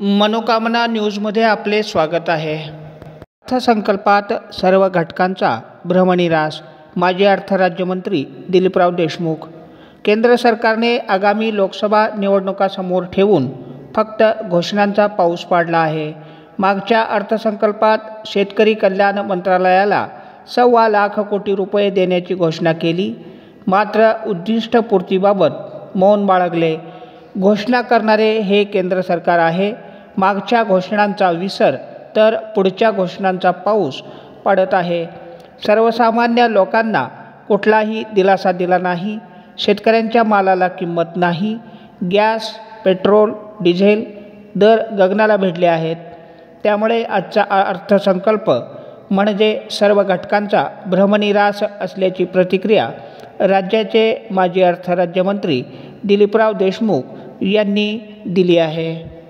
मनोकामना न्यूजमध्ये आपले स्वागत आहे। अर्थसंकल्पात सर्व घटकांचा भ्रमनिरास। माजी अर्थ राज्यमंत्री दिलीपराव देशमुख। केंद्र सरकारने आगामी लोकसभा निवडणुकांसमोर ठेवून फक्त घोषणांचा पाऊस पाडला आहे। मागच्या अर्थसंकल्पात शेतकरी कल्याण मंत्रालयाला 1.25 लाख कोटी रुपये देण्याची घोषणा केली, मात्र उद्दिष्टपूर्तीबाबत मौन बाळगले। घोषणा करणारे हे केंद्र सरकार आहे। मागच्या घोषणांचा विसर तर पुढच्या घोषणांचा पाऊस पडत आहे। सर्वसामान्य लोकांना कुठलाही दिलासा दिला नाही। शेतकऱ्यांच्या मालाला किंमत नाही। गॅस, पेट्रोल, डिझेल दर गगनाला भिडले आहेत। त्यामुळे आजचा अर्थसंकल्प म्हणजे सर्व घटकांचा भ्रमनिरास असल्याची प्रतिक्रिया राज्याचे माजी अर्थ राज्यमंत्री दिलीपराव देशमुख यांनी दिली आहे।